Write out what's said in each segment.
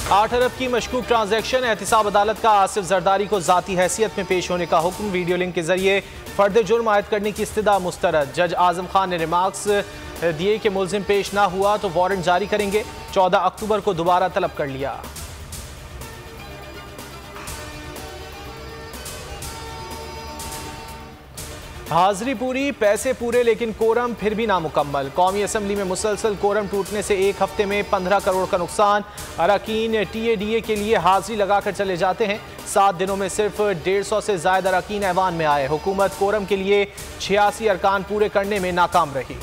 8 अरब की मशकूक ट्रांजैक्शन, एहतिसाब अदालत का आसिफ जरदारी को जाती हैसियत में पेश होने का हुक्म। वीडियो लिंक के जरिए फर्द जुर्म आयद करने की इस्तदा मुस्तरद। जज आजम खान ने रिमार्क्स दिए कि मुल्जिम पेश ना हुआ तो वारंट जारी करेंगे। 14 अक्टूबर को दोबारा तलब कर लिया। हाजिरी पूरी, पैसे पूरे, लेकिन कोरम फिर भी नामुकम्मल। कौमी असम्बली में मुसलसल कोरम टूटने से एक हफ्ते में 15 करोड़ का नुकसान। अरकान TADA के लिए हाजिरी लगाकर चले जाते हैं। 7 दिनों में सिर्फ 150 से ज्यादा अरकान ऐवान में आए। हुकूमत कोरम के लिए 86 अरकान पूरे करने में नाकाम रही।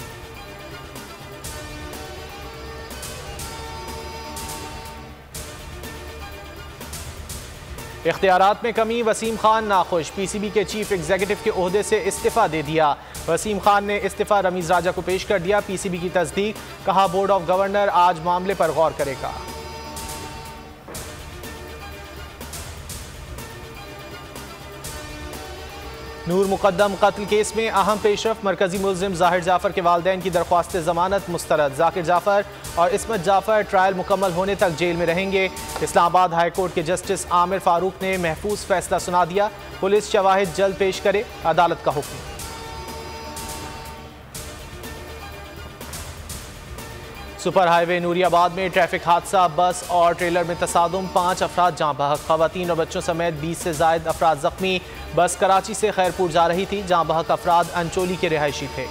इख्तियारात में कमी, वसीम खान नाखुश। PCB के चीफ एग्जीक्यूटिव के ओहदे से इस्तीफा दे दिया। वसीम खान ने इस्तीफा रमीज राजा को पेश कर दिया। PCB की तस्दीक, कहा बोर्ड ऑफ गवर्नर आज मामले पर गौर करेगा। नूर मुकद्दम कत्ल केस में अहम पेशरफ, मरकजी मुल्जिम जाहिर जाफर के वालिदैन की दरख्वास्त जमानत मुस्तरद। जाकिर जाफर और इस्मत जाफर ट्रायल मुकम्मल होने तक जेल में रहेंगे। इस्लामाबाद हाई कोर्ट के जस्टिस आमिर फारूक ने महफूज फैसला सुना दिया। पुलिस शवाहिद जल्द पेश करे, अदालत का हुक्म। सुपर हाईवे नूरियाबाद में ट्रैफिक हादसा, बस और ट्रेलर में तसादुम, 5 अफराद जाँ बहक। खवातीन और बच्चों समेत 20 से जायद अफराद जख्मी। बस कराची से खैरपुर जा रही थी। जाँ बहक अफराद अंचोली के रिहायशी थे।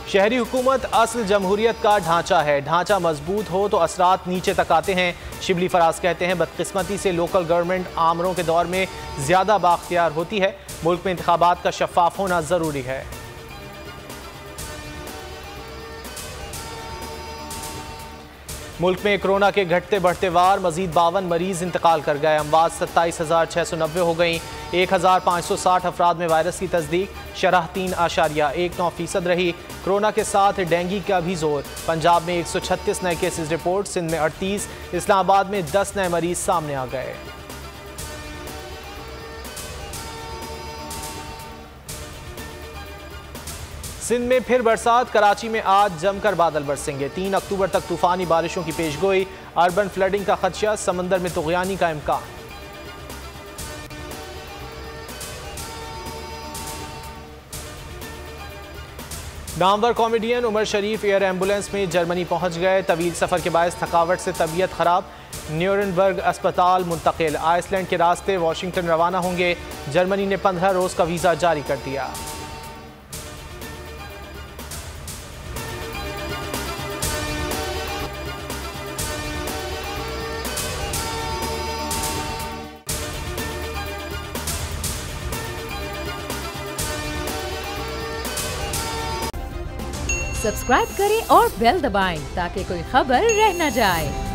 शहरी हुकूमत असल जमहूरियत का ढांचा है। ढांचा मजबूत हो तो असरात नीचे तक आते हैं। शिबली फराज कहते हैं, बदकिस्मती से लोकल गवर्नमेंट आमरों के दौर में ज्यादा बाख्तियार होती है। मुल्क में इंतखाबात का शफाफ होना जरूरी है। मुल्क में कोरोना के घटते बढ़ते वार, मजीद 52 मरीज इंतकाल कर गए। अमवात 27,690 हो गई। 1,560 अफराद में वायरस की तस्दीक, शरह 3.19% रही। कोरोना के साथ डेंगू का भी जोर। पंजाब में 136 नए केसेस रिपोर्ट, सिंध में 38, इस्लामाबाद में 10 नए मरीज सामने आ गए। सिंध में फिर बरसात, कराची में आज जमकर बादल बरसेंगे। 3 अक्टूबर तक तूफानी बारिशों की पेशगोई। अर्बन फ्लडिंग का खदशा, समंदर में तुग़यानी का इम्कान। नामवर कॉमेडियन उमर शरीफ एयर एम्बुलेंस में जर्मनी पहुंच गए। तवील सफर के बायस थकावट से तबीयत खराब, न्यूरनबर्ग अस्पताल मुंतकिल। आइसलैंड के रास्ते वाशिंगटन रवाना होंगे। जर्मनी ने 15 रोज का वीजा जारी कर दिया। सब्सक्राइब करें और बेल दबाएं ताकि कोई खबर रह न जाए।